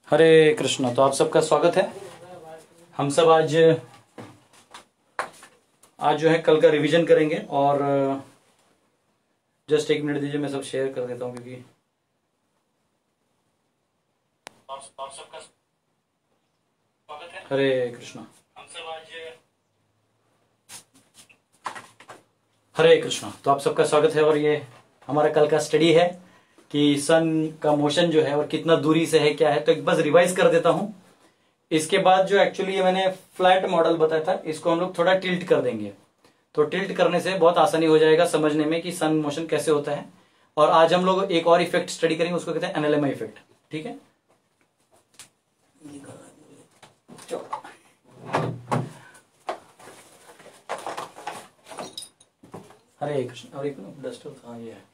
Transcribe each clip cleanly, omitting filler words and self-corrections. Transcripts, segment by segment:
हरे कृष्णा। तो आप सबका स्वागत है। हम सब आज जो है कल का रिवीजन करेंगे और जस्ट एक मिनट दीजिए, मैं सब शेयर कर देता हूं क्योंकि आप सबका स्वागत है। हरे कृष्णा। हम सब आज हरे कृष्णा। तो आप सबका स्वागत है और ये हमारा कल का स्टडी है कि सन का मोशन जो है और कितना दूरी से है, क्या है। तो एक बस रिवाइज कर देता हूं। इसके बाद जो एक्चुअली ये मैंने फ्लैट मॉडल बताया था, इसको हम लोग थोड़ा टिल्ट कर देंगे। तो टिल्ट करने से बहुत आसानी हो जाएगा समझने में कि सन मोशन कैसे होता है। और आज हम लोग एक और इफेक्ट स्टडी करेंगे, उसको कहते हैं एनालेमा इफेक्ट। ठीक है। हरे कृष्ण। और एक डस्टर था, ये है।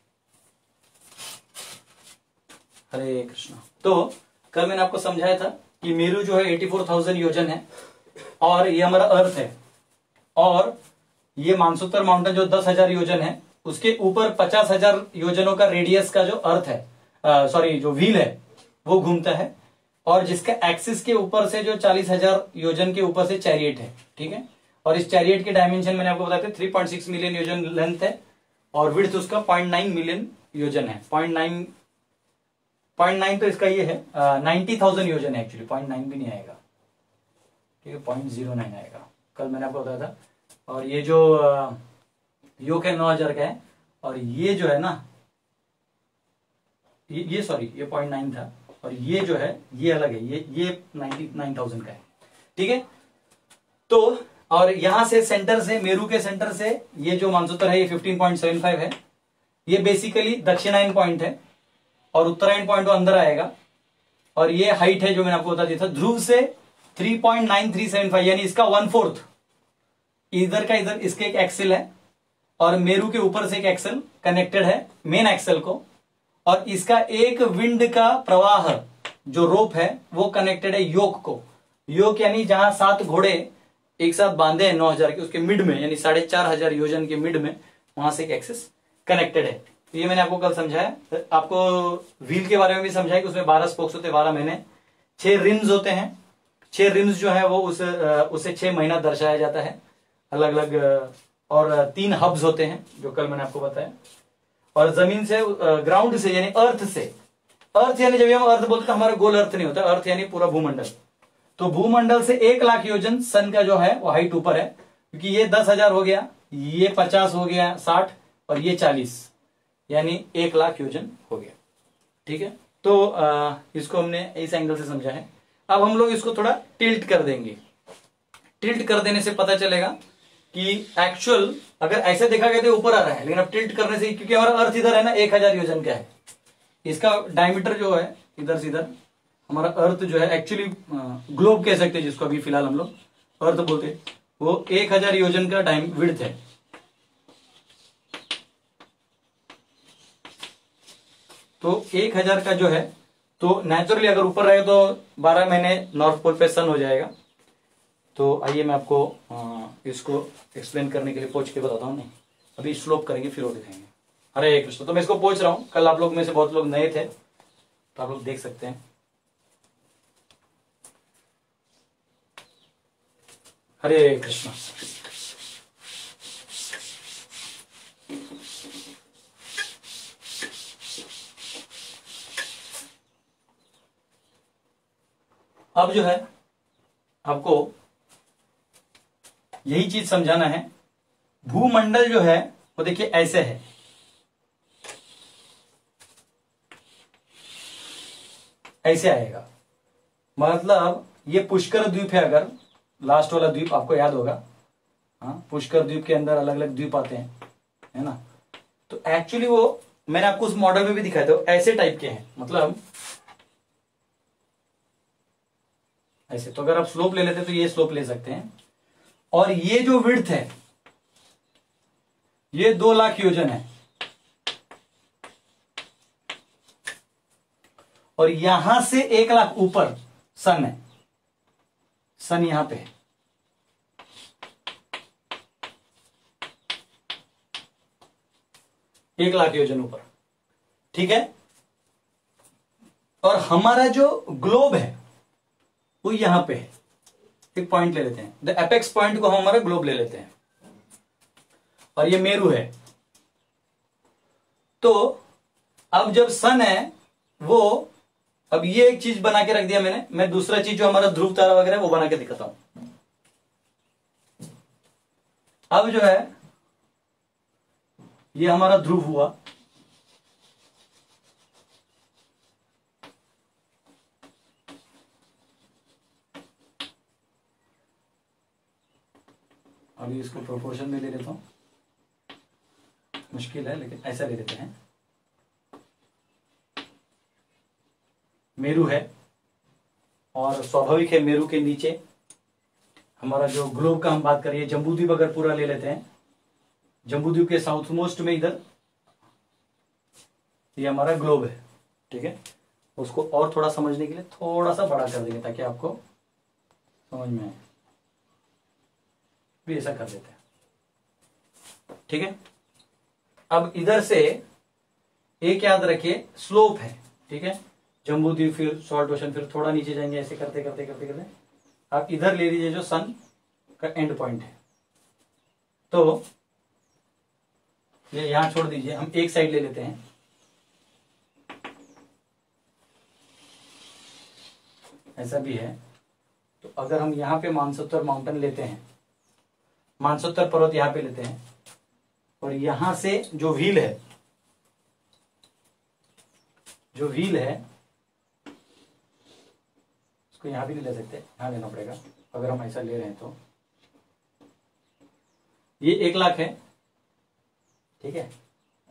हरे कृष्णा। तो कल मैंने आपको समझाया था कि मेरू जो है 84,000 योजन है और ये हमारा अर्थ है, और ये मानसोत्तर माउंटेन जो 10,000 योजन है, उसके ऊपर 50,000 योजनों का रेडियस का जो अर्थ है, सॉरी जो व्हील है वो घूमता है, और जिसका एक्सिस के ऊपर से जो 40,000 योजन के ऊपर से चैरियट है। ठीक है। और इस चैरियट के डायमेंशन मैंने आपको बताया था 3.6 मिलियन योजन लेंथ है और विड्थ उसका 0.9 मिलियन योजन है। 0.9 तो इसका ये है 90,000 योजन है एक्चुअली। 0.9 भी नहीं आएगा, ठीक है, 0.09 आएगा। कल मैंने आपको बताया था। और ये जो योग है 9,000 का है, और ये जो है ना ये सॉरी ये 0.9 था, और ये जो है ये अलग है, ये 99,000 का है। ठीक है। तो और यहां से सेंटर से, मेरू के सेंटर से ये जो मानसोत्तर है ये 15.75 है। ये बेसिकली दक्षिणायन पॉइंट है और उत्तरायण पॉइंट वो अंदर आएगा। और ये हाइट है जो मैंने आपको बता दिया था, ध्रुव से 3.9375, यानी इसका 1/4 इधर का इधर इसके एक एक्सेल है, और मेरू के ऊपर से एक एक्सेल कनेक्टेड है मेन एक्सेल को, और इसका एक विंड का प्रवाह जो रोप है वो कनेक्टेड है योक को। योक यानी जहां 7 घोड़े एक साथ बांधे हैं 9,000 के, उसके मिड में, यानी 4,500 योजन के मिड में, वहां से एक एक्सेस कनेक्टेड है। तो ये मैंने आपको कल समझाया। आपको व्हील के बारे में भी समझाया कि उसमें 12 स्पोक्स होते हैं, 12 महीने, 6 रिम्स होते हैं। 6 रिम्स जो है वो उसे 6 महीना दर्शाया जाता है अलग अलग, और 3 हब्स होते हैं जो कल मैंने आपको बताया। और जमीन से, ग्राउंड से यानी अर्थ से, अर्थ यानी जब हम अर्थ बोलते हैं हमारा गोल अर्थ नहीं होता, अर्थ यानी पूरा भूमंडल। तो भूमंडल से 1,00,000 योजन सन का जो है वो हाइट ऊपर है, क्योंकि ये 10,000 हो गया, ये 50 हो गया, 60 और ये 40, यानी 1,00,000 योजन हो गया। ठीक है। तो इसको हमने इस एंगल से समझा है। अब हम लोग इसको थोड़ा टिल्ट कर देंगे। टिल्ट कर देने से पता चलेगा कि एक्चुअल अगर ऐसे देखा गया तो ऊपर आ रहा है, लेकिन अब टिल्ट करने से, क्योंकि हमारा अर्थ इधर है ना, 1,000 योजन का है, इसका डायमीटर जो है इधर से इधर, हमारा अर्थ जो है एक्चुअली ग्लोब कह सकते हैं जिसको अभी फिलहाल हम लोग अर्थ बोलते हैं, वो 1,000 योजन का विड्थ है। तो 1,000 का जो है, तो नेचुरली अगर ऊपर रहे तो 12 महीने नॉर्थ पोल पे सन हो जाएगा। तो आइए मैं आपको इसको एक्सप्लेन करने के लिए पोंछ के बताता हूँ। नहीं, अभी स्लोप करेंगे फिर वो दिखाएंगे। हरे कृष्ण। तो मैं इसको पोंछ रहा हूँ। कल आप लोग में से बहुत लोग नए थे तो आप लोग देख सकते हैं। हरे कृष्ण। अब जो है आपको यही चीज समझाना है। भूमंडल जो है वो देखिए ऐसे है, ऐसे आएगा। मतलब ये पुष्कर द्वीप है, अगर लास्ट वाला द्वीप आपको याद होगा, हाँ, पुष्कर द्वीप के अंदर अलग अलग द्वीप आते हैं, है ना। तो एक्चुअली वो मैंने आपको उस मॉडल में भी दिखाया था, ऐसे टाइप के हैं, मतलब ऐसे। तो अगर आप स्लोप ले लेते तो ये स्लोप ले सकते हैं। और ये जो विड्थ है ये 2,00,000 योजन है, और यहां से 1,00,000 ऊपर सन है। सन यहां पे है, एक 1,00,000 योजन ऊपर। ठीक है। और हमारा जो ग्लोब है वो यहां पे है। एक पॉइंट ले लेते हैं, द एपेक्स पॉइंट को हम हमारा ग्लोब ले लेते हैं, और ये मेरू है। तो अब जब सन है वो, अब ये एक चीज बना के रख दिया मैंने, मैं दूसरा चीज जो हमारा ध्रुव तारा वगैरह वो बना के दिखाता हूं। अब जो है ये हमारा ध्रुव हुआ, अभी इसको प्रोपोर्शन में ले लेता हूं, मुश्किल है लेकिन ऐसा ले लेते हैं। मेरू है और स्वाभाविक है मेरू के नीचे हमारा जो ग्लोब का हम बात करिए, जम्बूद्वीप अगर पूरा ले लेते हैं, जम्बूद्वीप के साउथ मोस्ट में इधर ये हमारा ग्लोब है, ठीक है। उसको और थोड़ा समझने के लिए थोड़ा सा बड़ा कर देंगे ताकि आपको समझ में आए, भी ऐसा कर देते हैं, ठीक है। अब इधर से एक याद रखिए स्लोप है, ठीक है। जम्बूद्वीप फिर सॉल्ट ओशन, फिर थोड़ा नीचे जाएंगे, ऐसे करते करते करते करते आप इधर ले लीजिए जो सन का एंड पॉइंट है। तो ये यहां छोड़ दीजिए, हम एक साइड ले लेते हैं, ऐसा भी है। तो अगर हम यहां पे मानसरोवर माउंटेन लेते हैं, मानसरोवर पर्वत यहां पे लेते हैं, और यहां से जो व्हील है, जो व्हील है उसको यहां भी नहीं ले सकते, यहां लेना पड़ेगा अगर हम ऐसा ले रहे हैं। तो ये 1 लाख है, ठीक है,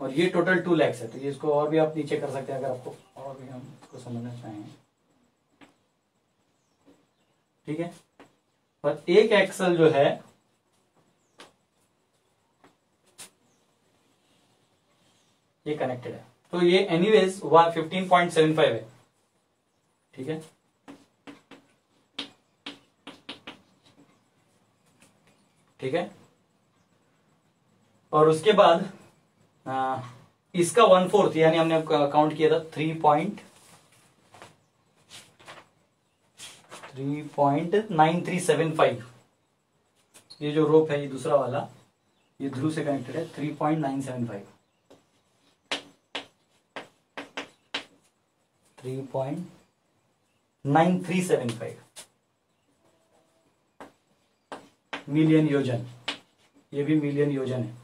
और ये टोटल 2 लाख है। तो ये इसको और भी आप नीचे कर सकते हैं अगर आपको और भी हम इसको समझना चाहें, ठीक है। और एक एक्सल जो है ये कनेक्टेड है, तो ये एनीवेज 15.75 है, ठीक है। ठीक है, और उसके बाद इसका 1/4 यानी हमने काउंट किया था 3.9375। ये जो रोप है ये दूसरा वाला, ये ध्रुव से कनेक्टेड है, 3.975 3.9375 मिलियन योजन, ये भी मिलियन योजन है।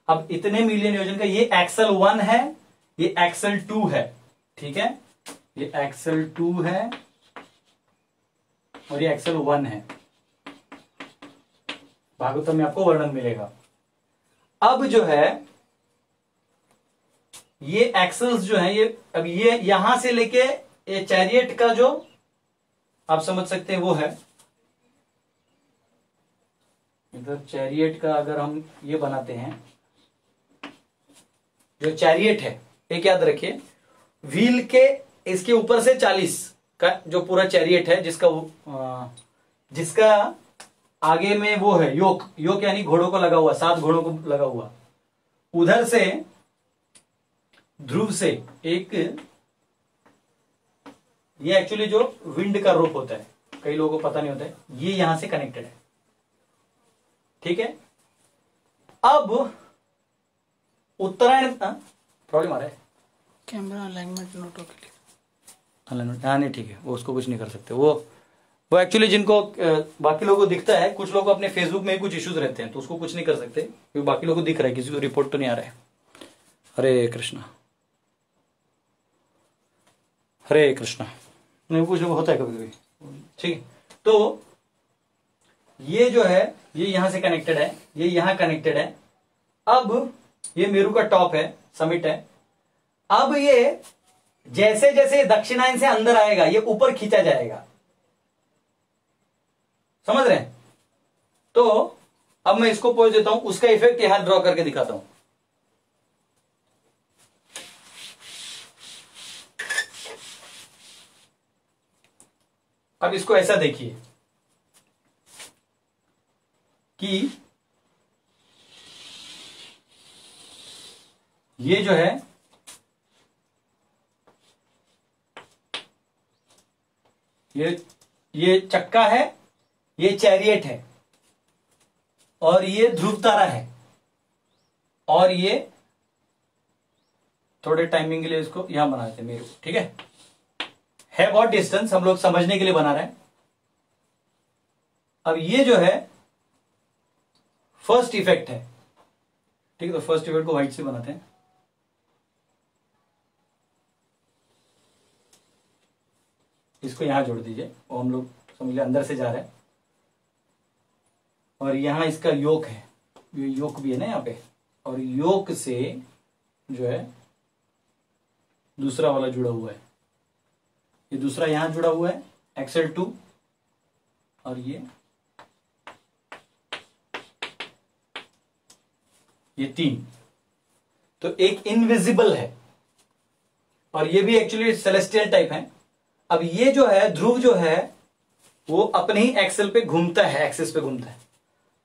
अब इतने मिलियन योजन का ये एक्सल 1 है, ये एक्सल 2 है, ठीक है। ये एक्सल 2 है और ये एक्सल 1 है। भागवतम में आपको वर्णन मिलेगा। अब जो है ये एक्सल्स जो है, ये अब ये यहां से लेके ये चैरियट का जो आप समझ सकते हैं वो है, इधर चैरियट का अगर हम ये बनाते हैं, जो चैरियट है एक याद रखिए, व्हील के इसके ऊपर से 40 का जो पूरा चैरियट है, जिसका आगे में वो है योक, योक यानी घोड़ों को लगा हुआ, 7 घोड़ों को लगा हुआ। उधर से ध्रुव से एक, ये एक्चुअली जो विंड का रोप होता है, कई लोगों को पता नहीं होता है, ये यहां से कनेक्टेड है, ठीक है। अब उत्तरायण प्रॉब्लम आ रहा है, कैमरा अलाइनमेंट नोटों के लिए अलाइनमेंट, हाँ नहीं ठीक है, वो उसको कुछ नहीं कर सकते। वो एक्चुअली जिनको बाकी लोगों को दिखता है, कुछ लोगों को अपने फेसबुक में कुछ इश्यूज रहते हैं तो उसको कुछ नहीं कर सकते, क्योंकि बाकी लोगों को दिख रहा है, किसी को रिपोर्ट तो नहीं आ रहा है। हरे कृष्णा, हरे कृष्णा, नहीं कुछ होता है कभी कभी, ठीक है। तो ये जो है ये यहां से कनेक्टेड है, ये यहां कनेक्टेड है। अब ये मेरू का टॉप है, समिट है। अब ये जैसे जैसे दक्षिणायन से अंदर आएगा ये ऊपर खींचा जाएगा, समझ रहे हैं। तो अब मैं इसको पोज देता हूं, उसका इफेक्ट यहां ड्रॉ करके दिखाता हूं। अब इसको ऐसा देखिए कि ये जो है ये चक्का है, ये चैरियट है, और ये ध्रुव तारा है, और ये थोड़े टाइमिंग के लिए इसको यहां बना देते मेरे, ठीक है बहुत डिस्टेंस, हम लोग समझने के लिए बना रहे हैं। अब ये जो है फर्स्ट इफेक्ट है, ठीक है। तो फर्स्ट इफेक्ट को व्हाइट से बनाते हैं। इसको यहां जोड़ दीजिए, वो हम लोग समझ लिया अंदर से जा रहे हैं। और यहां इसका योक है, ये योक भी है ना यहाँ पे, और योक से जो है दूसरा वाला जुड़ा हुआ है, ये दूसरा यहां जुड़ा हुआ है एक्सेल 2, और ये 3। तो एक इनविजिबल है, और ये भी एक्चुअली सेलेस्टियल टाइप है। अब ये जो है ध्रुव जो है वो अपने ही एक्सेल पे घूमता है, एक्सिस पे घूमता है।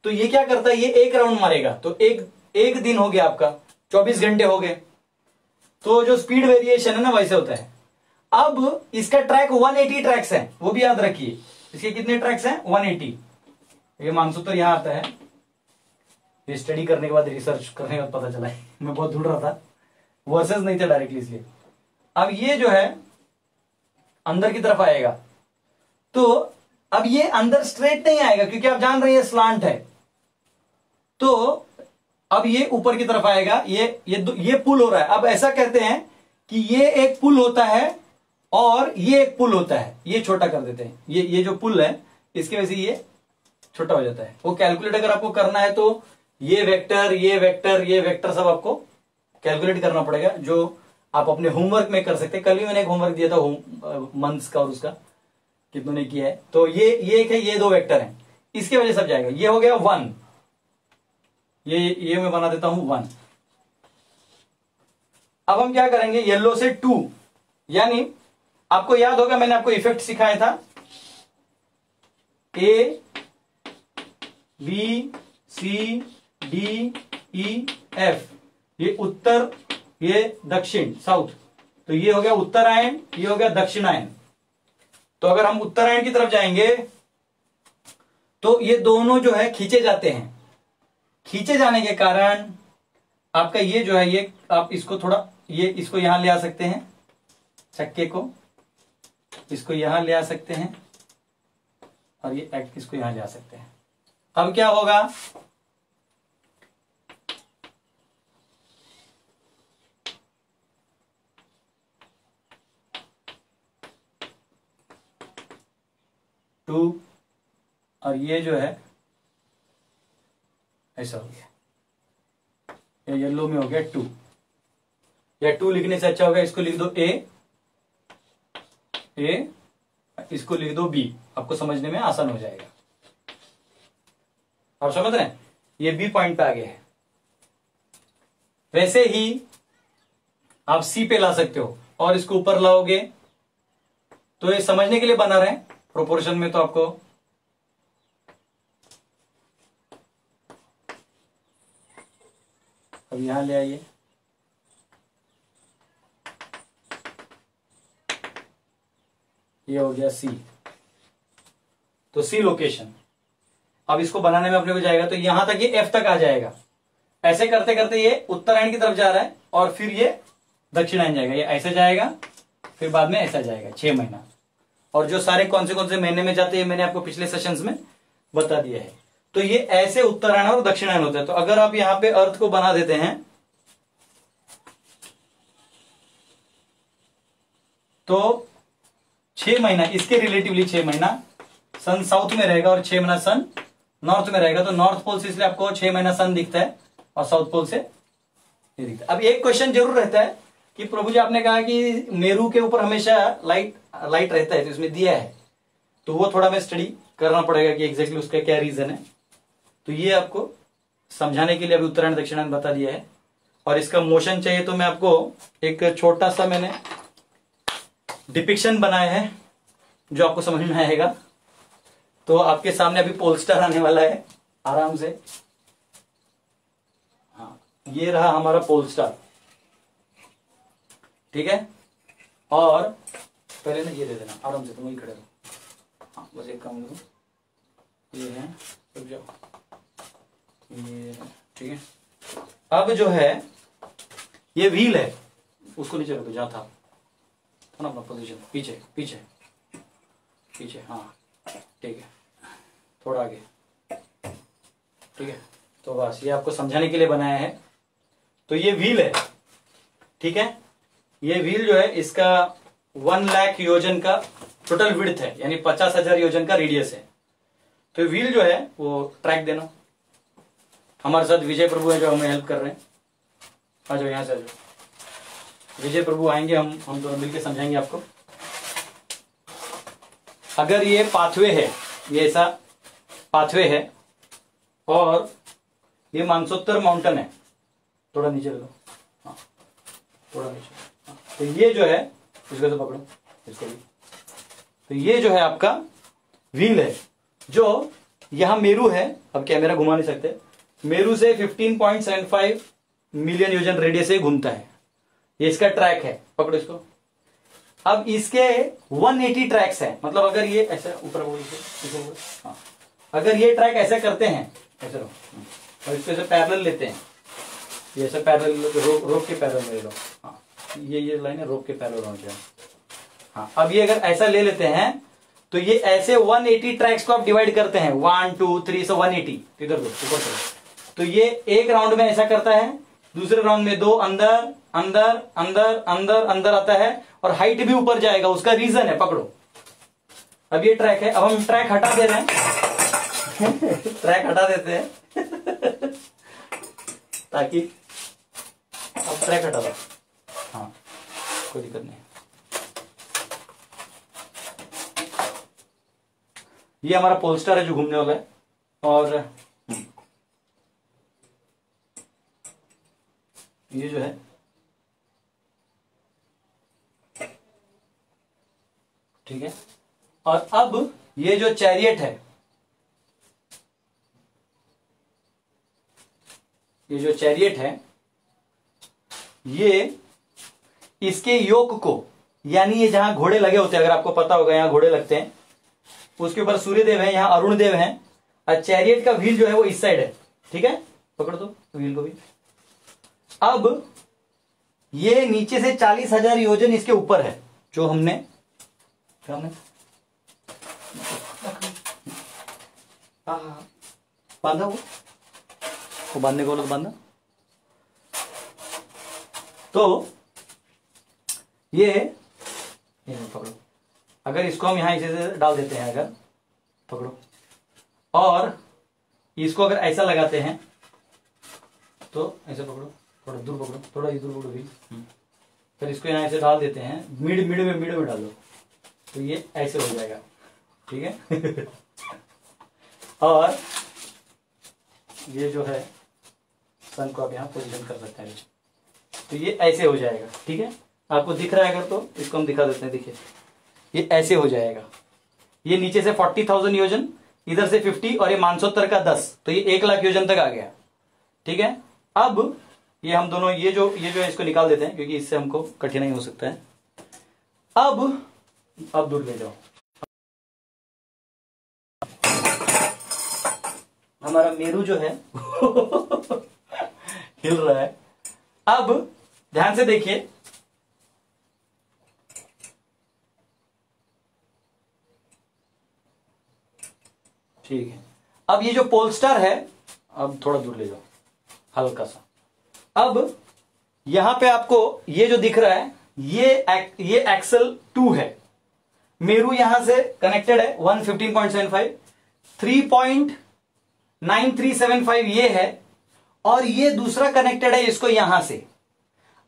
तो ये क्या करता है, ये एक राउंड मारेगा, तो एक दिन हो गया आपका, 24 घंटे हो गए। तो जो स्पीड वेरिएशन है ना वैसे होता है। अब इसका ट्रैक 180 ट्रैक्स है, वो भी याद रखिए। इसके कितने ट्रैक्स हैं, 180। ये मानसूत्र यहां आता है, ये स्टडी करने के बाद, रिसर्च करने के बाद पता चला है, मैं बहुत ढूंढ रहा था, वर्सेस नहीं थे डायरेक्टली, इसलिए। अब ये जो है अंदर की तरफ आएगा, तो अब ये अंदर स्ट्रेट नहीं आएगा, क्योंकि आप जान रहे हैं स्लांट है। तो अब ये ऊपर की तरफ आएगा, ये पुल हो रहा है। अब ऐसा कहते हैं कि ये एक पुल होता है और ये एक पुल होता है, ये छोटा कर देते हैं। ये जो पुल है इसकी वजह से ये छोटा हो जाता है। वो कैलकुलेट अगर आपको करना है तो ये वेक्टर, ये वेक्टर, ये वेक्टर सब आपको कैलकुलेट करना पड़ेगा, जो आप अपने होमवर्क में कर सकते हैं। कल भी मैंने एक होमवर्क दिया था मंथ्स का, और उसका कितनों ने किया है। तो ये एक है, ये 2 वेक्टर हैं, इसकी वजह से सब जाएगा। ये हो गया 1, ये मैं बना देता हूं 1। अब हम क्या करेंगे, येलो से 2, यानी आपको याद होगा मैंने आपको इफेक्ट सिखाया था, A B C D E F, ये उत्तर, ये दक्षिण, साउथ। तो ये हो गया उत्तरायण, ये हो गया दक्षिणायन। तो अगर हम उत्तरायण की तरफ जाएंगे तो ये दोनों जो है खींचे जाते हैं। खींचे जाने के कारण आपका ये जो है, ये आप इसको थोड़ा, ये इसको यहां ले आ सकते हैं, चक्के को इसको यहां ले आ सकते हैं, और ये एक्ट इसको यहां ले आ सकते हैं। अब क्या होगा, टू, और ये जो है ऐसा हो गया, ये येलो में हो गया 2। या 2 लिखने से अच्छा होगा इसको लिख दो ए, इसको लिख दो बी, आपको समझने में आसान हो जाएगा। आप समझ रहे हैं, ये बी पॉइंट पे आ गया है। वैसे ही आप सी पे ला सकते हो, और इसको ऊपर लाओगे, तो ये समझने के लिए बना रहे हैं प्रोपोर्शन में। तो आपको अब यहां ले आइए, ये हो गया सी, तो सी लोकेशन। अब इसको बनाने में अपने को जाएगा तो यहां तक, ये एफ तक आ जाएगा। ऐसे करते करते ये उत्तरायण की तरफ जा रहा है, और फिर ये दक्षिणायन जाएगा, ये ऐसे जाएगा, फिर बाद में ऐसा जाएगा 6 महीना। और जो सारे कौन से महीने में जाते हैं मैंने आपको पिछले सेशंस में बता दिया है। तो ये ऐसे उत्तरायण और दक्षिणायन होता है। तो अगर आप यहां पे अर्थ को बना देते हैं तो 6 महीना इसके रिलेटिवली, 6 महीना सन साउथ में रहेगा और 6 महीना सन नॉर्थ में रहेगा। तो नॉर्थ पोल से इसलिए आपको 6 महीना सन दिखता है, और साउथ पोल से ये दिखता है। अब एक क्वेश्चन जरूर रहता है कि प्रभु जी आपने कहा कि मेरू के ऊपर हमेशा लाइट रहता है, तो इसमें दिया है, तो वो थोड़ा मैं स्टडी करना पड़ेगा कि एग्जैक्टली उसका क्या रीजन है। तो ये आपको समझाने के लिए अभी उत्तरायण दक्षिणायन बता दिया है। और इसका मोशन चाहिए तो मैं आपको एक छोटा सा मैंने डिपिक्शन बनाया है जो आपको समझ में आएगा। तो आपके सामने अभी पोल स्टार आने वाला है, आराम से। हाँ, ये रहा हमारा पोल स्टार, ठीक है। और पहले ना ये दे देना, आराम से तुम वही खड़े रहो। बस एक काम करो, ये है, रुक जाओ, ये ठीक है। अब जो है ये व्हील है, उसको नीचे रखो जहाँ था ना अपना पोजीशन, पीछे पीछे पीछे, हाँ ठीक है, थोड़ा आगे, ठीक है। तो बस ये आपको समझाने के लिए बनाया है। तो ये व्हील है, ठीक है। ये व्हील जो है इसका 1 लाख योजन का टोटल विड्थ है, यानी 50,000 योजन का रेडियस है। तो व्हील जो है वो ट्रैक देना। हमारे साथ विजय प्रभु है जो हमें हेल्प कर रहे हैं। आ जाओ यहां से, आ जाओ, विजय प्रभु आएंगे, हम दोनों मिलकर समझाएंगे आपको। अगर ये पाथवे है, ये ऐसा पाथवे है और ये मानसोत्तर माउंटेन है, थोड़ा नीचे लो, हाँ थोड़ा नीचे, हाँ। तो ये जो है इसको तो पकड़ो, इसको भी। तो ये जो है आपका व्हील है, जो यहां मेरू है, अब कैमरा घुमा नहीं सकते, मेरू से 15.75 मिलियन योजन रेडियस से घूमता है। ये इसका ट्रैक है, पकड़ो इसको। अब इसके 180 ट्रैक्स हैं, मतलब अगर ये ऐसा ऊपर हाँ, अगर ये ट्रैक ऐसे करते हैं, ऐसे लो और इसको ऐसे पैरेलल लेते हैं, ये ऐसे पैरेलल रोक के पैरेलल ले लो, हाँ ये लाइन है, रोक के पैरेलल हो जाए, हाँ। अब ये अगर ऐसा ले लेते हैं तो ये ऐसे 180 ट्रैक्स को आप डिवाइड करते हैं, 1 2 3 से 180, इधर दो ऊपर करो। तो ये एक राउंड में ऐसा करता है, दूसरे राउंड में 2 अंदर अंदर अंदर अंदर अंदर आता है, और हाइट भी ऊपर जाएगा। उसका रीजन है, पकड़ो। अब ये ट्रैक है, अब हम ट्रैक हटा दे रहे हैं ट्रैक हटा देते हैं ताकि, अब ट्रैक हटा दो, हाँ कोई दिक्कत नहीं। ये हमारा पोलस्टार है जो घूमने वाला है, और ये जो है ठीक है। और अब ये जो चैरियट है, ये जो चैरियट है, ये इसके योक को, यानी ये जहां घोड़े लगे होते हैं, अगर आपको पता होगा यहां घोड़े लगते हैं, उसके ऊपर सूर्यदेव है, यहां अरुण देव है, और चैरियट का व्हील जो है वो इस साइड है, ठीक है। पकड़ दो व्हील को भी। अब ये नीचे से 40,000 योजन इसके ऊपर है, जो हमने बांधा, वो बांधने को बोला तो बांधा। तो ये पकड़ो, अगर इसको हम यहां इसे डाल देते हैं, अगर पकड़ो, और इसको अगर ऐसा लगाते हैं तो ऐसे पकड़ो, थोड़ा दूर पकड़ो, थोड़ा इधर पकड़ो भी, फिर इसको यहां ऐसे डाल देते हैं, मिड में डालो, तो ये ऐसे हो जाएगा, ठीक है और ये जो है सन को आप यहां पोजीशन कर सकते हैं, तो ये ऐसे हो जाएगा, ठीक है। आपको दिख रहा है अगर, तो इसको हम दिखा देते हैं, देखिए ये ऐसे हो जाएगा। ये नीचे से 40,000 योजन, इधर से 50, और ये मानसोत्तर का 10, तो ये 1 लाख योजन तक आ गया, ठीक है। अब ये हम दोनों ये जो है इसको निकाल देते हैं, क्योंकि इससे हमको कठिनाई हो सकता है। अब दूर ले जाओ, हमारा मेरू जो है हिल रहा है। अब ध्यान से देखिए, ठीक है। अब ये जो पोलस्टार है, अब थोड़ा दूर ले जाओ, हल्का सा। अब यहां पे आपको ये जो दिख रहा है, ये एक्सल 2 है, मेरू यहां से कनेक्टेड है 115.75, 3.9375 ये है, और ये दूसरा कनेक्टेड है इसको यहां से।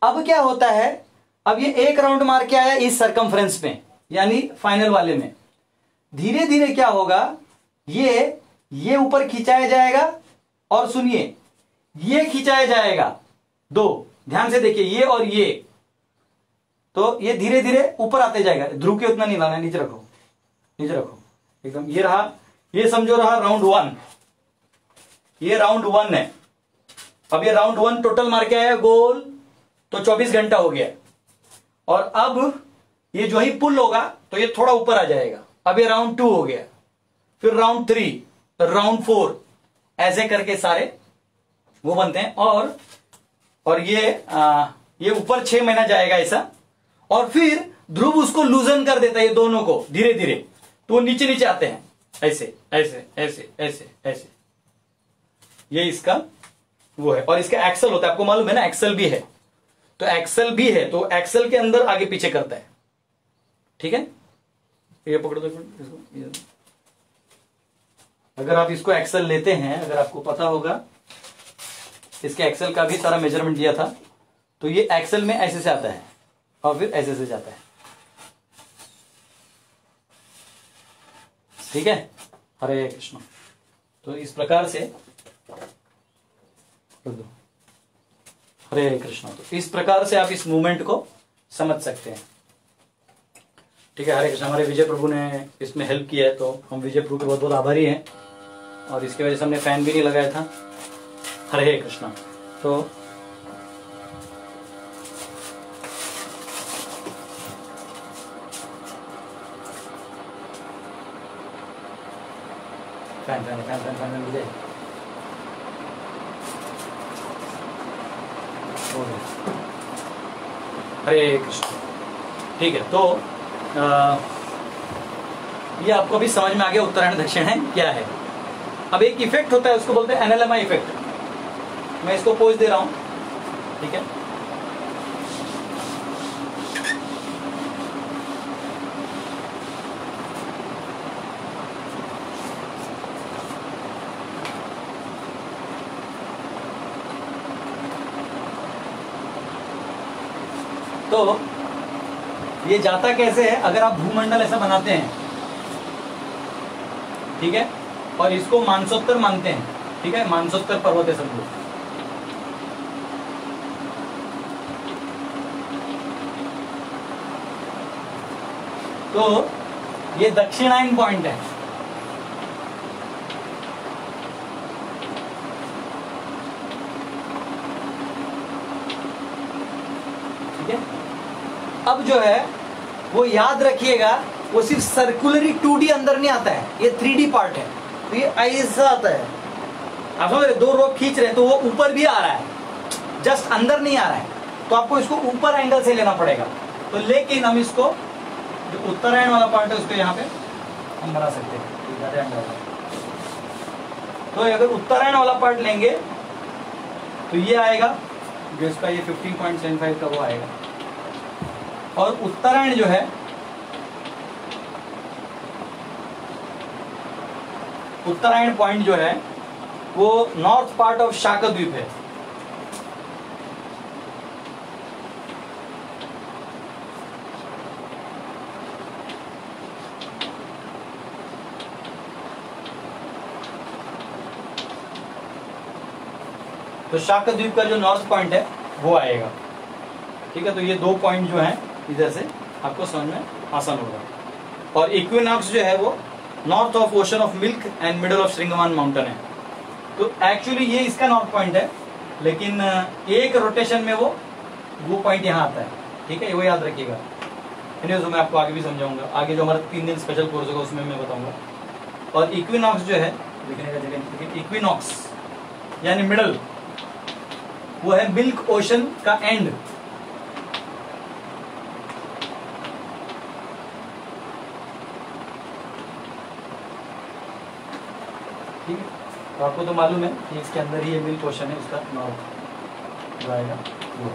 अब क्या होता है, अब ये एक राउंड मार के आया इस सरकमफ्रेंस में, यानी फाइनल वाले में। धीरे धीरे क्या होगा, ये ऊपर खिंचाया जाएगा, और सुनिए ये खिंचाया जाएगा, 2 ध्यान से देखिए, ये और ये, तो ये धीरे धीरे ऊपर आते जाएगा। ध्रुव के उतना नहीं लाना है, नीचे रखो, नीचे रखो एकदम। ये रहा, ये समझो रहा राउंड 1, ये राउंड 1 है। अब ये राउंड 1 टोटल मार के आया गोल, तो 24 घंटा हो गया। और अब ये जो ही पुल होगा तो ये थोड़ा ऊपर आ जाएगा। अब ये राउंड 2 हो गया, फिर राउंड 3, राउंड 4, ऐसे करके सारे वो बनते हैं। और ये ऊपर 6 महीना जाएगा ऐसा, और फिर ध्रुव उसको लूजन कर देता है ये दोनों को धीरे धीरे, तो वो नीचे नीचे आते हैं ऐसे ऐसे ऐसे ऐसे ऐसे। ये इसका वो है, और इसका एक्सल होता है, आपको मालूम है ना, एक्सल भी है। तो एक्सल भी है, तो एक्सल के अंदर आगे पीछे करता है। ठीक है, ये पकड़ दो इसको। अगर आप इसको एक्सल लेते हैं, अगर आपको पता होगा, इसके एक्सल का भी सारा मेजरमेंट दिया था, तो ये एक्सल में ऐसे से आता है और फिर ऐसे से जाता है। ठीक है, हरे कृष्ण। तो इस प्रकार से हरे कृष्ण, तो इस प्रकार से आप इस मूवमेंट को समझ सकते हैं। ठीक है, हरे कृष्ण। हमारे विजय प्रभु ने इसमें हेल्प किया है, तो हम विजय प्रभु के बहुत बहुत आभारी हैं, और इसकी वजह से हमने फैन भी नहीं लगाया था। हरे कृष्ण। तो fan fan fan fan fan Vijay, Hare Krishna. ठीक है, तो ये आपको भी समझ में आ गया उत्तरायण दक्षिणायन क्या है। अब एक इफेक्ट होता है, उसको बोलते हैं एनएलएमआई इफेक्ट। मैं इसको पोज दे रहा हूं, ठीक है। तो ये जाता कैसे है, अगर आप भूमंडल ऐसा बनाते हैं, ठीक है, और इसको मानसोत्तर मानते हैं, ठीक है, मानसोत्तर पर्वत है सब लोग, तो ये दक्षिणायन पॉइंट है। ठीक है, अब जो है वो याद रखिएगा, वो सिर्फ सर्कुलरी 2D अंदर नहीं आता है, ये 3D पार्ट है। तो ये ऐसा आता है, आप समझ रहे, 2 रोप खींच रहे हैं तो वो ऊपर भी आ रहा है, जस्ट अंदर नहीं आ रहा है, तो आपको इसको ऊपर एंगल से लेना पड़ेगा। तो लेकिन हम इसको जो उत्तरायण वाला पार्ट है उसको यहाँ पे हम बना सकते हैं। तो अगर उत्तरायण वाला पार्ट लेंगे तो ये आएगा, जो इसका ये 15.75 का वो आएगा। और उत्तरायण जो है, उत्तरायण पॉइंट जो है वो नॉर्थ पार्ट ऑफ शाकद्वीप है। तो शाकद्वीप का जो नॉर्थ पॉइंट है वो आएगा। ठीक है, तो ये 2 पॉइंट जो हैं इधर से आपको समझ में आसान होगा। और इक्विनॉक्स जो है वो north of ocean of milk and middle of Shringaman mountain है। तो एक्चुअली ये इसका नॉर्थ पॉइंट है, लेकिन एक रोटेशन में वो पॉइंट यहाँ आता है। ठीक है, वो याद रखिएगा। जो मैं आपको आगे भी समझाऊंगा, आगे जो हमारा 3 दिन स्पेशल कोर्स होगा उसमें मैं बताऊंगा। और इक्विनॉक्स जो है, लिखने का जगह इक्विनॉक्स यानी मिडल, वो है मिल्क ओशन का एंड। ठीक है, तो आपको तो मालूम है कि इसके अंदर ही ये मिल्क ओशन है, उसका नॉर्थ जो आएगा वो।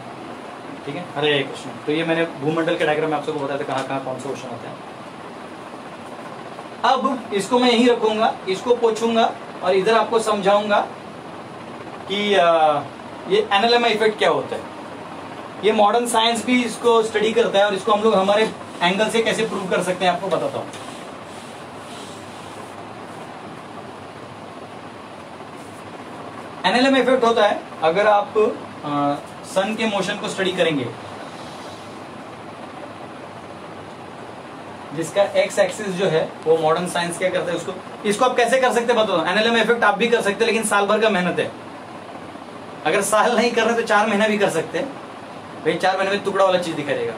ठीक है, हरे कृष्ण। तो ये मैंने भूमंडल के डायग्राम में आप सबको बताया था कहाँ कहाँ कौन सा ओशन होता है। अब इसको मैं यहीं रखूंगा, इसको पोछूंगा और इधर आपको समझाऊंगा कि ये एनएलएमआई इफेक्ट क्या होता है। ये मॉडर्न साइंस भी इसको स्टडी करता है और इसको हम लोग हमारे एंगल से कैसे प्रूव कर सकते हैं आपको बताता हूं। एनएलएमआई इफेक्ट होता है अगर आप सन के मोशन को स्टडी करेंगे, जिसका एक्स एक्सिस जो है वो मॉडर्न साइंस क्या करता है, इसको आप कैसे कर सकते हैं बताओ। एनएलएमआई इफेक्ट आप भी कर सकते हैं, लेकिन साल भर का मेहनत है। अगर साल नहीं कर रहे तो 4 महीना भी कर सकते हैं भाई। 4 महीने में टुकड़ा वाला चीज दिखाई देगा।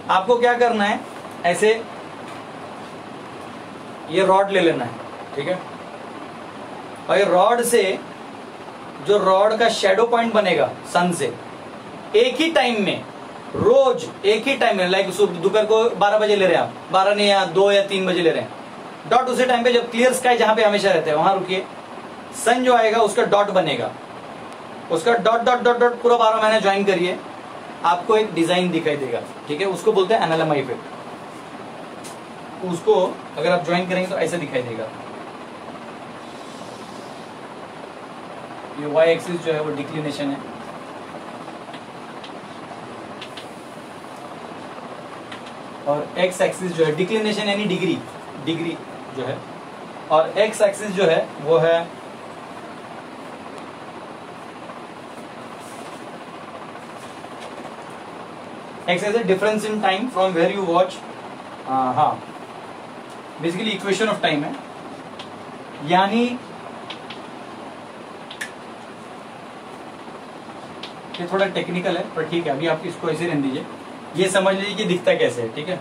आपको क्या करना है, ऐसे ये रॉड ले लेना है, ठीक है। और रॉड से जो रॉड का शेडो पॉइंट बनेगा सन से, एक ही टाइम में, रोज एक ही टाइम में, लाइक दोपहर को 12 बजे ले रहे हैं आप, 12 नहीं या 2 या 3 बजे ले रहे हैं, डॉट उसी टाइम पे जब क्लियर स्काई जहां पे हमेशा रहते हैं वहां रुकिए, सन जो आएगा उसका डॉट बनेगा, उसका डॉट डॉट डॉट डॉट पूरा 12 महीने ज्वाइन करिए, आपको एक डिजाइन दिखाई देगा, ठीक है। उसको बोलते हैं एनालेमा इफेक्ट। उसको अगर आप ज्वाइन करेंगे तो ऐसे दिखाई देगा। ये वाई एक्सिस जो है वो डिक्लिनेशन है, और एक्स एक्सिस जो है डिक्लिनेशन यानी डिग्री, डिग्री जो है, और एक्स एक्सिस जो है वो है X is a difference in time from where you watch. हाँ, बेसिकली इक्वेशन ऑफ टाइम है, यानी ये थोड़ा टेक्निकल है पर ठीक है, अभी आप इसको ऐसे रहने दीजिए, ये समझ लीजिए कि दिखता कैसे है, ठीक है।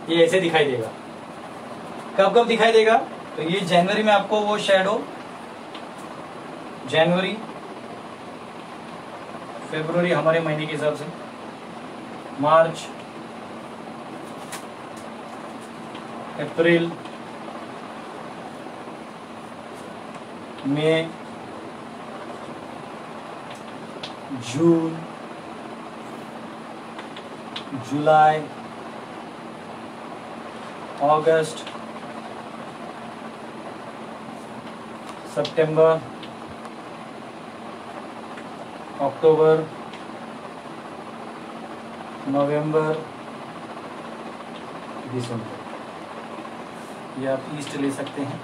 ये ऐसे दिखाई देगा। कब कब दिखाई देगा? तो ये जनवरी में आपको वो शैडो, जनवरी फरवरी हमारे महीने के हिसाब से, मार्च, अप्रैल, मई, जून, जुलाई, अगस्त, सितंबर, अक्टूबर, नवंबर, दिसंबर। ये आप ईस्ट ले सकते हैं,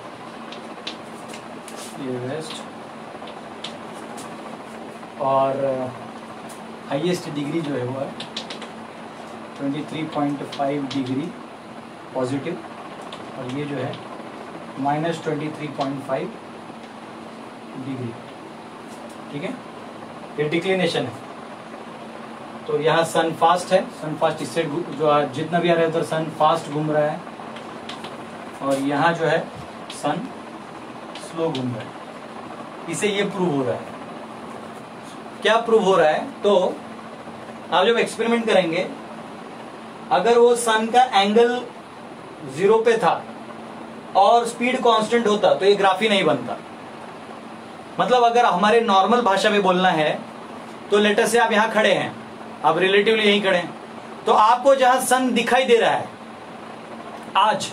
ये वेस्ट, और हाईएस्ट डिग्री जो है वो है 23.5 डिग्री पॉजिटिव, और ये जो है -23.5 डिग्री, ठीक है। ये डिक्लिनेशन है। तो यहाँ सन फास्ट है, सन फास्ट इससे जो जितना भी आ रहा है उधर सन फास्ट घूम रहा है, और यहाँ जो है सन स्लो घूम रहा है। इसे ये प्रूव हो रहा है। क्या प्रूव हो रहा है? तो आप जब एक्सपेरिमेंट करेंगे, अगर वो सन का एंगल 0 पे था और स्पीड कांस्टेंट होता तो ये ग्राफ ही नहीं बनता। मतलब अगर हमारे नॉर्मल भाषा में बोलना है तो लेटर से आप यहां खड़े हैं, आप रिलेटिवली यहीं खड़े हैं, तो आपको जहां सन दिखाई दे रहा है, आज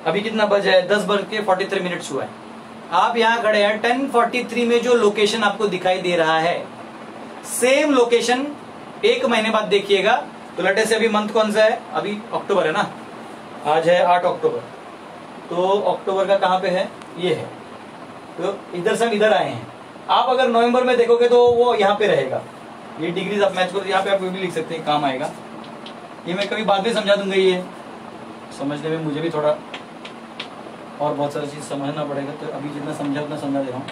अभी कितना बजा है, 10:43 हुआ है, आप यहां खड़े हैं, 10:43 में जो लोकेशन आपको दिखाई दे रहा है, सेम लोकेशन 1 महीने बाद देखिएगा। तो लेटर से अभी मंथ कौन सा है? अभी अक्टूबर है ना, आज है 8 अक्टूबर, तो अक्टूबर का कहां पे है? ये है। तो इधर से हम इधर आए हैं। आप अगर नवंबर में देखोगे तो वो यहाँ पे रहेगा। ये डिग्रीज आप मैच करो, यहाँ पे आप कोई भी लिख सकते हैं, काम आएगा। ये मैं कभी बाद में समझा दूंगा, ये समझने में मुझे भी थोड़ा और बहुत सारी चीज समझना पड़ेगा, तो अभी जितना समझा उतना समझा दे रहा हूँ।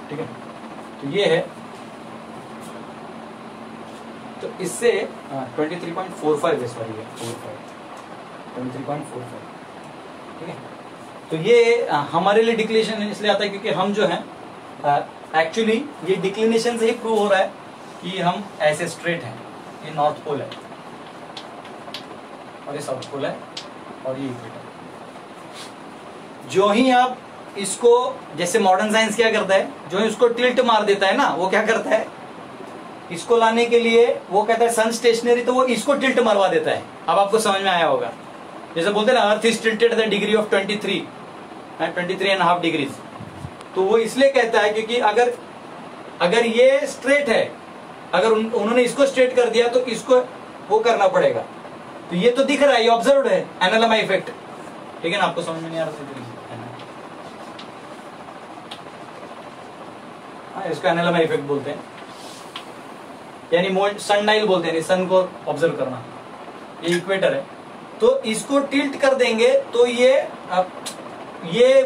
ठीक है, तो ये है। तो इससे 23.45 इस वाली है, 23.45, ठीक है। तो ये हमारे लिए डिक्लिनेशन इसलिए आता है क्योंकि हम जो है एक्चुअली ये डिक्लिनेशन से ही प्रूव हो रहा है कि हम ऐसे स्ट्रेट हैं। ये नॉर्थ पोल है और ये साउथ पोल है और ये इक्वेटर। जो ही आप इसको, जैसे मॉडर्न साइंस क्या करता है, जो इसको टिल्ट मार देता है ना, वो क्या करता है, इसको लाने के लिए वो कहता है सन स्टेशनरी, तो वो इसको टिल्ट मरवा देता है। अब आपको समझ में आया होगा। जैसे बोलते हैं ना, earth is tilted the degree of 23.5 degrees. तो वो इसलिए कहता है क्योंकि अगर ये स्ट्रेट है अगर उन्होंने इसको स्ट्रेट कर दिया तो इसको वो करना पड़ेगा। तो ये तो दिख रहा है, ये ऑब्जर्व्ड है एनालेमा इफेक्ट, ठीक है ना? आपको समझ में नहीं आ रहा इसको एनालेमा इफेक्ट बोलते हैं, यानी सनडाइल बोलते हैं, सन को ऑब्जर्व करना। ये इक्वेटर है, तो इसको टिल्ट कर देंगे तो ये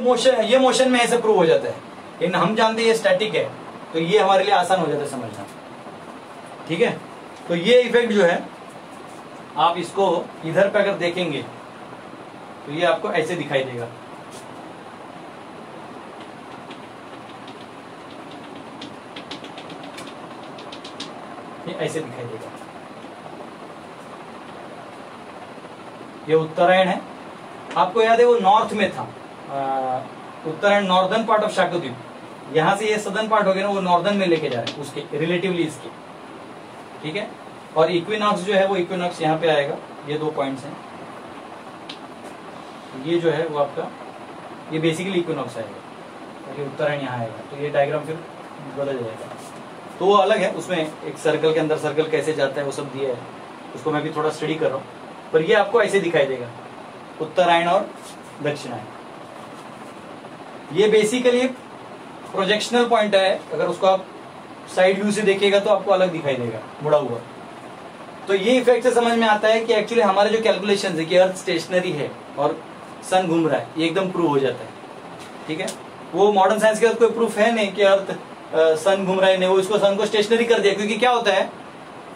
मोशन में ऐसे प्रूव हो जाता है। लेकिन हम जानते हैं ये स्टैटिक है, तो ये हमारे लिए आसान हो जाता है समझना, ठीक है? तो ये इफेक्ट जो है, आप इसको इधर पे अगर देखेंगे तो ये आपको ऐसे दिखाई देगा। ये ऐसे दिखाई देगा। ये उत्तरायण है, आपको याद है वो नॉर्थ में था, उत्तरायण नॉर्दर्न पार्ट ऑफ शाकद्वीप, यहां से ये सदर्न पार्ट हो गया ना, वो नॉर्दर्न में लेके जा रहे हैं उसके रिलेटिवली इसके, ठीक है? और इक्विनॉक्स जो है वो इक्विनॉक्स यहाँ पे आएगा, ये 2 पॉइंट्स हैं। ये जो है वो आपका ये बेसिकली इक्विनॉक्स आएगा और ये उत्तरायण यहाँ आएगा, तो ये डायग्राम फिर बदल जाएगा। तो वो अलग है, उसमें एक सर्कल के अंदर सर्कल कैसे जाता है वो सब दिया है, उसको मैं भी थोड़ा स्टडी कर रहा हूँ। पर ये आपको ऐसे दिखाई देगा, उत्तरायण और दक्षिणायन। ये बेसिकली प्रोजेक्शनल पॉइंट है, अगर उसको आप साइड व्यू से देखिएगा तो आपको अलग दिखाई देगा, मुड़ा हुआ। तो ये इफेक्ट से समझ में आता है कि एक्चुअली हमारे जो कैलकुलेशन है कि अर्थ स्टेशनरी है और सन घूम रहा है, ये एकदम प्रूव हो जाता है, ठीक है? वो मॉडर्न साइंस के कोई प्रूफ है नहीं कि अर्थ सन घूम रहा है, नहीं, वो इसको सन को स्टेशनरी कर दिया। क्योंकि क्या होता है,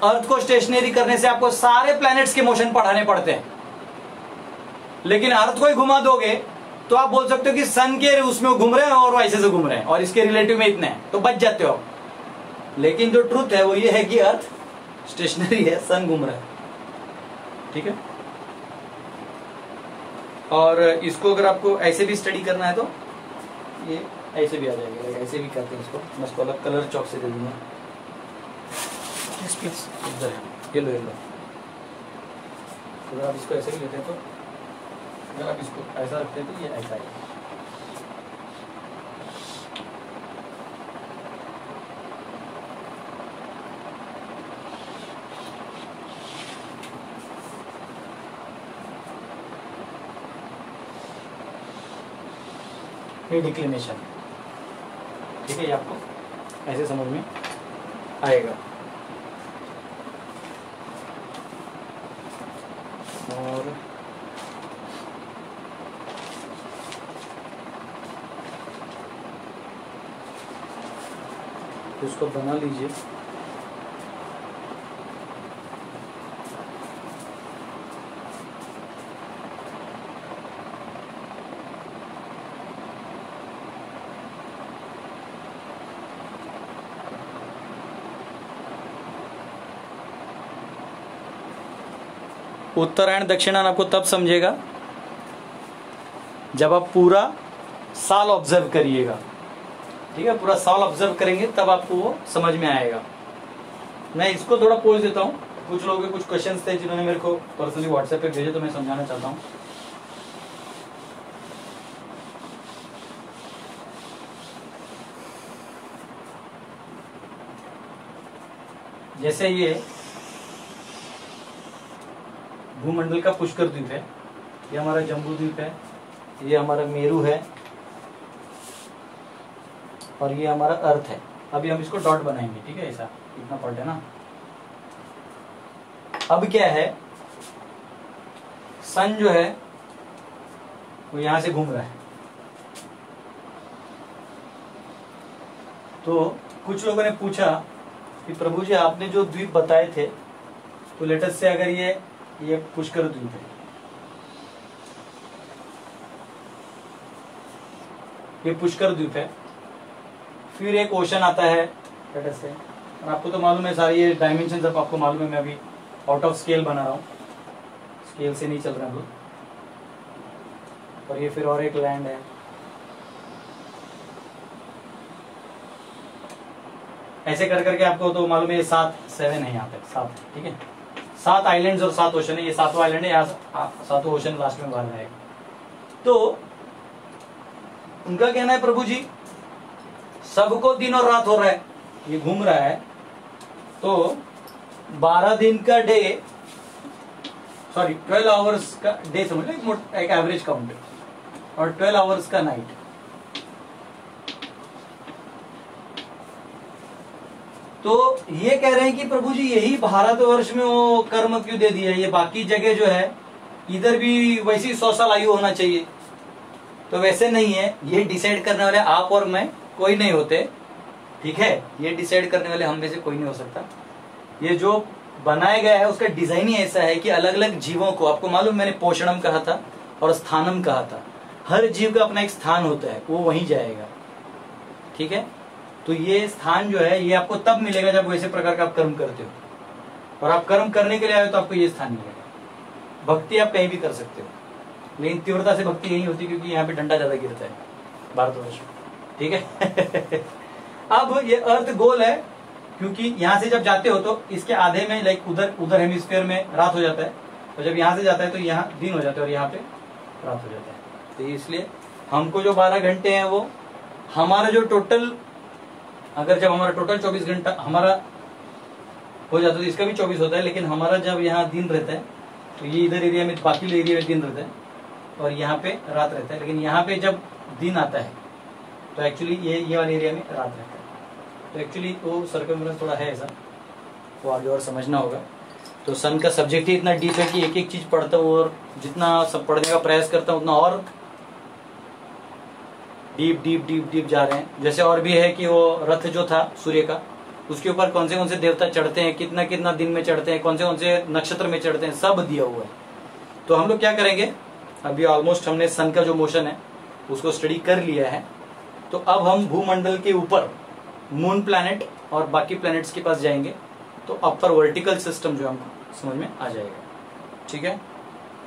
अर्थ को स्टेशनरी करने से आपको सारे प्लैनेट्स के मोशन पढ़ाने पड़ते हैं, लेकिन अर्थ को ही घुमा दोगे तो आप बोल सकते हो कि सन के उसमें घूम रहे हैं और वो ऐसे से घूम रहे हैं और इसके रिलेटिव में इतने हैं, तो बच जाते हो। लेकिन जो ट्रूथ है वो ये है कि अर्थ स्टेशनरी है, सन घूम रहा है, ठीक है? और इसको अगर आपको ऐसे भी स्टडी करना है तो ये ऐसे भी आ जाएगा, ऐसे भी करते हैं इसको। मैं इसको अलग कलर चौक से दे दूंगा, इधर है येलो येलो। अगर आप इसको ऐसे भी लेते हैं तो, अगर आप इसको ऐसा रखते हैं तो ये ऐसा है। ये डिक्लिनेशन, ठीक है? ये आपको ऐसे समझ में आएगा। और इसको बना लीजिए। उत्तरायण दक्षिणायन आपको तब समझेगा जब आप पूरा साल ऑब्जर्व करिएगा, ठीक है? पूरा साल ऑब्जर्व करेंगे तब आपको वो समझ में आएगा। मैं इसको थोड़ा पोज देता हूँ, कुछ लोगों के कुछ क्वेश्चंस थे जिन्होंने मेरे को पर्सनली व्हाट्सएप पे भेजे, तो मैं समझाना चाहता हूँ। जैसे ये भूमंडल का पुष्कर द्वीप है, ये हमारा जम्बू द्वीप है, ये हमारा मेरू है और ये हमारा अर्थ है। अभी हम इसको डॉट बनाएंगे, ठीक है? ऐसा इतना पार्ट है ना। अब क्या है, सन जो है वो यहां से घूम रहा है, तो कुछ लोगों ने पूछा कि प्रभु जी आपने जो द्वीप बताए थे, तो लेटेस्ट से अगर ये पुष्कर द्वीप है, ये पुष्कर द्वीप है, फिर एक ओशन आता है लेटेस्ट से, और आपको तो मालूम है सारी ये डायमेंशन सब आपको मालूम है। मैं अभी आउट ऑफ स्केल बना रहा हूँ, स्केल से नहीं चल रहा है। और ये फिर और एक लैंड है, ऐसे कर करके आपको तो मालूम है 7 है यहाँ तक, 7 है, ठीक है? 7 आइलैंड्स और 7 ओशन है, ये 7वां आइलैंड है, यहाँ 7वां ओशन लास्ट में बाहर रहेगा। तो उनका कहना है प्रभु जी सबको दिन और रात हो रहा है, ये घूम रहा है तो 12 दिन का डे, सॉरी 12 आवर्स का डे समझ लो, एक एवरेज काउंट, और 12 आवर्स का नाइट। तो ये कह रहे हैं कि प्रभु जी यही भारतवर्ष में वो कर्म क्यों दे दिया, ये बाकी जगह जो है इधर भी वैसी 100 साल आयु होना चाहिए। तो वैसे नहीं है, ये डिसाइड करने वाले आप और मैं कोई नहीं होते, ठीक है। ये डिसाइड करने वाले हम में से कोई नहीं हो सकता। ये जो बनाया गया है उसका डिजाइन ही ऐसा है कि अलग अलग जीवों को, आपको मालूम मैंने पोषणम कहा था और स्थानम कहा था, हर जीव का अपना एक स्थान होता है, वो वहीं जाएगा, ठीक है। तो ये स्थान जो है ये आपको तब मिलेगा जब वैसे प्रकार का आप कर्म करते हो, और आप कर्म करने के लिए आए हो तो आपको ये स्थान मिलेगा। भक्ति आप कहीं भी कर सकते हो, लेकिन तीव्रता से भक्ति यही होती है क्योंकि यहाँ पे डंडा ज्यादा गिरता है भारतवर्ष, ठीक है। अब ये अर्थ गोल है क्योंकि यहाँ से जब जाते हो तो इसके आधे में लाइक उधर हेमिस्फीयर में रात हो जाता है, और जब यहाँ से जाता है तो यहाँ दिन हो जाता है और यहाँ पे रात हो जाता है। तो इसलिए हमको जो 12 घंटे हैं वो हमारा जो टोटल, अगर जब हमारा टोटल 24 घंटा हमारा हो जाता है तो इसका भी 24 होता है, लेकिन हमारा जब यहाँ दिन रहता है तो ये इधर एरिया में, बाकी एरिया में दिन रहता है और यहाँ पे रात रहता है। लेकिन यहाँ पे जब दिन आता है तो एक्चुअली ये वाले एरिया में रात रहता है। तो एक्चुअली वो सर्कमफरेंस थोड़ा है ऐसा, वो आगे और समझना होगा। तो सन का सब्जेक्ट ही इतना डीप है कि एक एक चीज पढ़ता हूँ और जितना सब पढ़ने का प्रयास करता हूँ उतना और डीप डीप डीप डीप जा रहे हैं। जैसे और भी है कि वो रथ जो था सूर्य का, उसके ऊपर कौन से देवता चढ़ते हैं, कितना कितना दिन में चढ़ते हैं, कौन से नक्षत्र में चढ़ते हैं, सब दिया हुआ है। तो हम लोग क्या करेंगे, अभी ऑलमोस्ट हमने सन का जो मोशन है उसको स्टडी कर लिया है। तो अब हम भूमंडल के ऊपर मून प्लैनेट और बाकी प्लैनेट्स के पास जाएंगे, तो अपर वर्टिकल सिस्टम जो हमको समझ में आ जाएगा, ठीक है।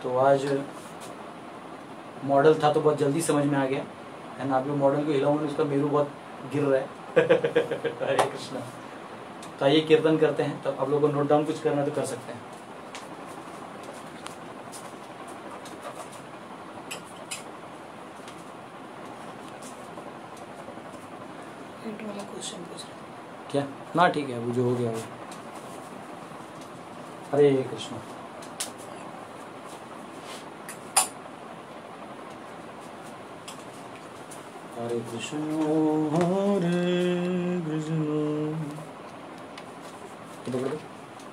तो आज मॉडल था तो बहुत जल्दी समझ में आ गया है ना। आप लोग मॉडल को हिलाओगे उसका मेरू बहुत गिर रहा है। हरे कृष्णा। तो आइए कीर्तन करते हैं। तो आप लोगों को नोट डाउन कुछ करना तो कर सकते हैं। वाला क्वेश्चन पूछ रहा क्या ना, ठीक है, वो जो हो गया वो। हरे कृष्णा। हरे कृष्णा हरे कृष्णा।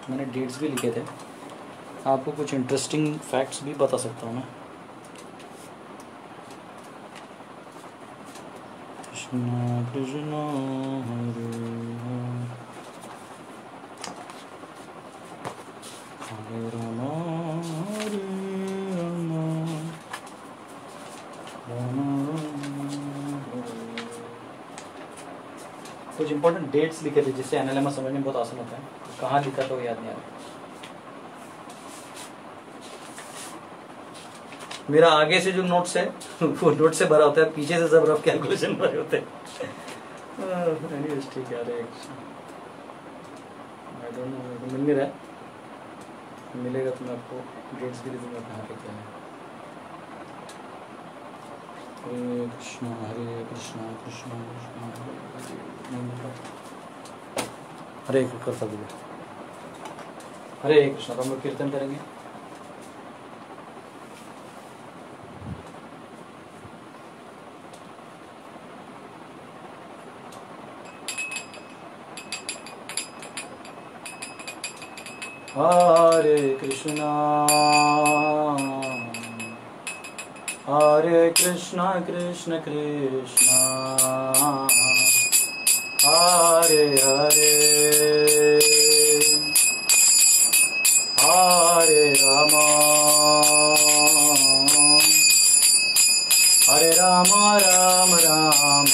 मैंने डेट्स भी लिखे थे, आपको कुछ इंटरेस्टिंग फैक्ट्स भी बता सकता हूँ मैं। कृष्णा कृष्णा हरे हरे राम हरे राम राम हरे। कुछ इंपॉर्टेंट डेट्स लिखे थे जिससे एनालिसिस समझने में बहुत आसान होता है। तो कहाँ लिखा था वो याद नहीं आ रहा। मेरा आगे से जो नोट्स है वो नोट से भरा होता है, पीछे से सब रफ कैलकुलेशन भरे होते हैं। ठीक है। आई डोंट नो, मिल नहीं रहा है, मिलेगा तो मैं आपको डेट्स भी दे दूंगा कहाँ पे क्या है। हरे कृष्णा कृष्णा कृष्णा हरे करता बोलो हरे कृष्णा। तो हम लोग कीर्तन करेंगे। हरे कृष्णा कृष्ण कृष्णा हरे हरे हरे राम राम राम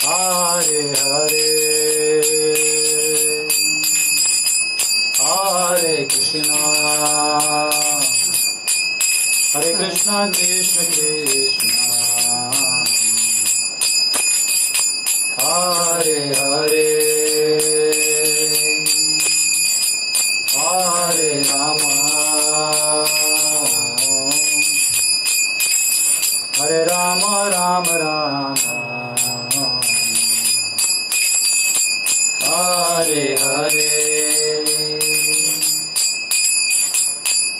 हरे हरे हरे कृष्णा कृष्ण कृष्णा हरे हरे हरे राम राम राम हरे हरे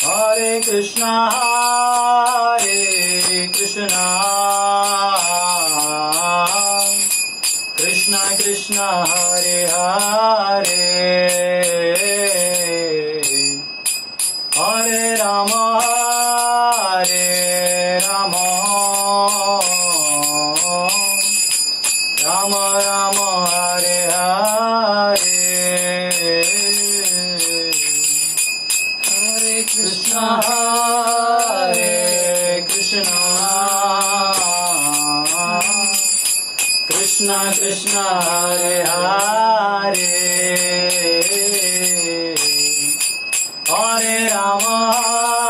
हरे कृष्णा कृष्णा कृष्णा हरे हरे हरे राम राम राम हरे हरे हरे कृष्णा कृष्णा कृष्णा हरे हरे हरे राम राम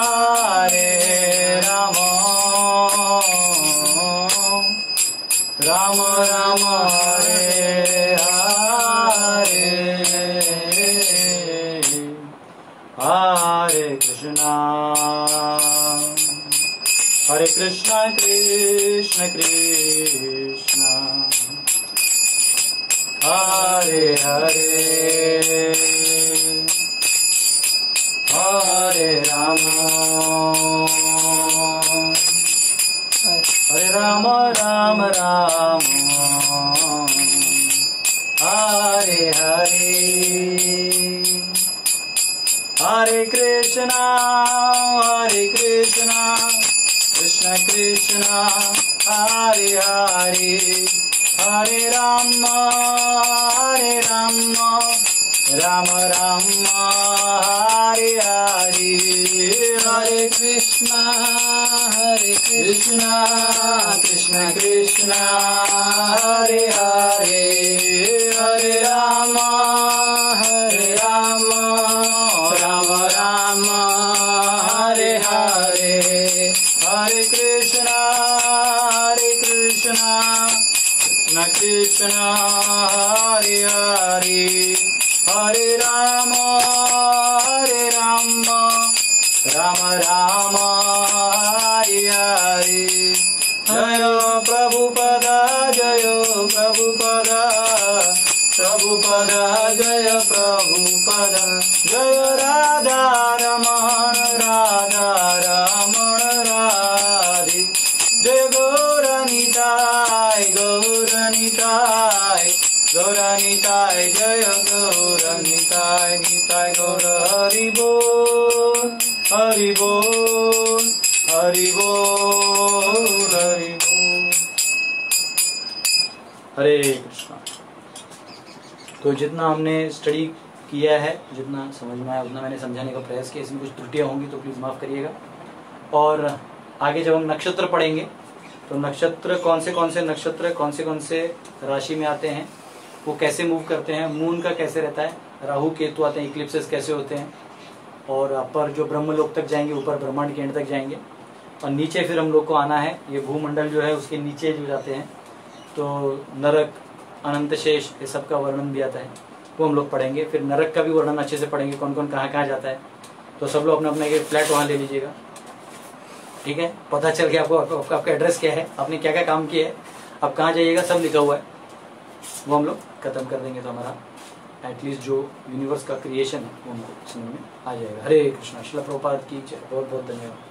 राम हरे हरे हरे कृष्णा कृष्ण कृष्ण हरे हरे हरे राम राम राम हरे हरे हरे कृष्णा कृष्ण कृष्ण हरे हरे हरे राम राम राम हरे हरे हरे कृष्णा कृष्ण कृष्ण हरे हरे हरे राम राम राम हरे हरे हरे कृष्णा कृष्ण हरे हरे हरे राम राम हरे हरे जय प्रभुपद जय प्रभुपद जय प्रभुपद जय राधा रमण राधे जय गौरनिताय जय गौरनिताय निताय गौर हरि बोल हरि बोल हरि बोल हरि बोल। हरे कृष्णा। तो जितना हमने स्टडी किया है, जितना समझ में आया उतना मैंने समझाने का प्रयास किया। इसमें कुछ त्रुटियां होंगी तो प्लीज माफ करिएगा। और आगे जब हम नक्षत्र पढ़ेंगे तो नक्षत्र कौन से नक्षत्र कौन से राशि में आते हैं, वो कैसे मूव करते हैं, मून का कैसे रहता है, राहु केतु आते हैं, इक्लिप्सेस कैसे होते हैं, और अपर जो ब्रह्मलोक तक जाएंगे, ऊपर ब्रह्मांड के एंड तक जाएंगे, और नीचे फिर हम लोग को आना है। ये भूमंडल जो है उसके नीचे जो जाते हैं तो नरक, अनंत शेष, ये सब का वर्णन भी आता है, वो हम लोग पढ़ेंगे। फिर नरक का भी वर्णन अच्छे से पढ़ेंगे, कौन कौन कहाँ जाता है। तो सब लोग अपना अपना एक फ्लैट वहाँ ले लीजिएगा, ठीक है। पता चल गया आपको आपका एड्रेस क्या है, आपने क्या क्या काम किया है, अब कहाँ जाइएगा, सब लिखा हुआ है। वो हम लोग खत्म कर देंगे तो हमारा एटलीस्ट जो यूनिवर्स का क्रिएशन है वो हमको समझ में आ जाएगा। हरे कृष्णा। श्रील प्रभुपाद की जय। बहुत बहुत धन्यवाद।